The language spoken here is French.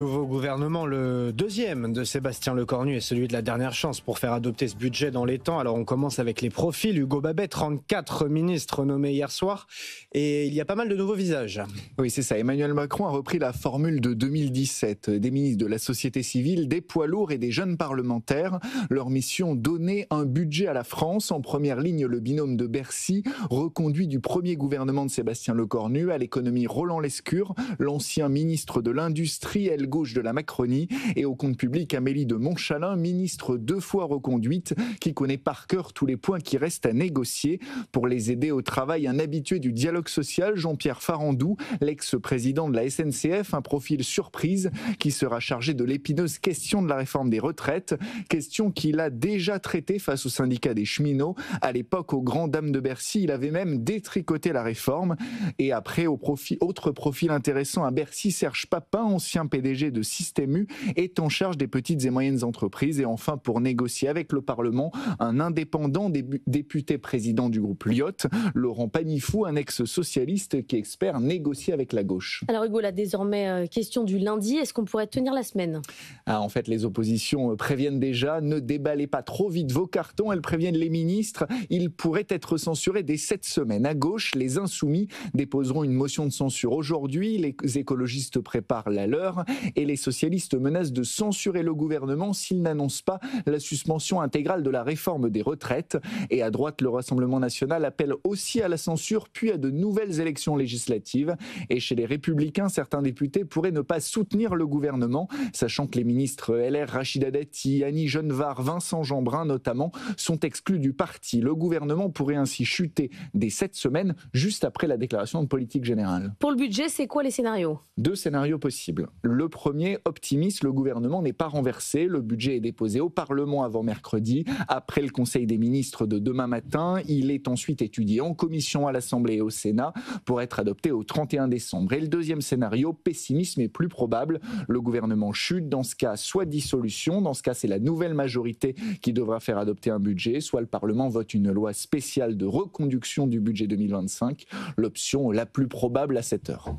Nouveau gouvernement, le deuxième de Sébastien Lecornu est celui de la dernière chance pour faire adopter ce budget dans les temps. Alors on commence avec les profils. Hugo Babet, 34 ministres nommés hier soir et il y a pas mal de nouveaux visages. Oui, c'est ça. Emmanuel Macron a repris la formule de 2017. Des ministres de la société civile, des poids lourds et des jeunes parlementaires. Leur mission, donner un budget à la France. En première ligne, le binôme de Bercy, reconduit du premier gouvernement de Sébastien Lecornu. À l'économie, Roland Lescure, l'ancien ministre de l'Industrie, aile gauche de la Macronie, et au compte public, Amélie de Montchalin, ministre 2 fois reconduite, qui connaît par cœur tous les points qui restent à négocier. Pour les aider au travail, un habitué du dialogue social, Jean-Pierre Farandou, l'ex-président de la SNCF, un profil surprise qui sera chargé de l'épineuse question de la réforme des retraites, question qu'il a déjà traitée face au syndicat des cheminots. À l'époque, aux grandes dames de Bercy, il avait même détricoté la réforme. Et après, autre profil intéressant à Bercy, Serge Papin, ancien PDG de Système U, est en charge des petites et moyennes entreprises. Et enfin, pour négocier avec le Parlement, un indépendant député président du groupe Lyot, Laurent Panifou, un ex-socialiste qui est expert négocier avec la gauche. Alors Hugo, là désormais, question du lundi, est-ce qu'on pourrait tenir la semaine ? En fait, les oppositions préviennent déjà, ne déballez pas trop vite vos cartons, elles préviennent les ministres, ils pourraient être censurés dès cette semaine. À gauche, les Insoumis déposeront une motion de censure aujourd'hui, les écologistes préparent la leur, et les socialistes menacent de censurer le gouvernement s'il n'annonce pas la suspension intégrale de la réforme des retraites. Et à droite, le Rassemblement national appelle aussi à la censure, puis à de nouvelles élections législatives. Et chez les Républicains, certains députés pourraient ne pas soutenir le gouvernement, sachant que les ministres LR, Rachida Dati, Annie Genevard, Vincent Jeanbrun notamment, sont exclus du parti. Le gouvernement pourrait ainsi chuter dès cette semaine, juste après la déclaration de politique générale. Pour le budget, c'est quoi les scénarios ? 2 scénarios possibles. Le premier, optimiste, le gouvernement n'est pas renversé. Le budget est déposé au Parlement avant mercredi. Après le Conseil des ministres de demain matin, il est ensuite étudié en commission à l'Assemblée et au Sénat pour être adopté au 31 décembre. Et le deuxième scénario, pessimisme, est plus probable. Le gouvernement chute. Dans ce cas, soit dissolution. Dans ce cas, c'est la nouvelle majorité qui devra faire adopter un budget. Soit le Parlement vote une loi spéciale de reconduction du budget 2025. L'option la plus probable à cette heure.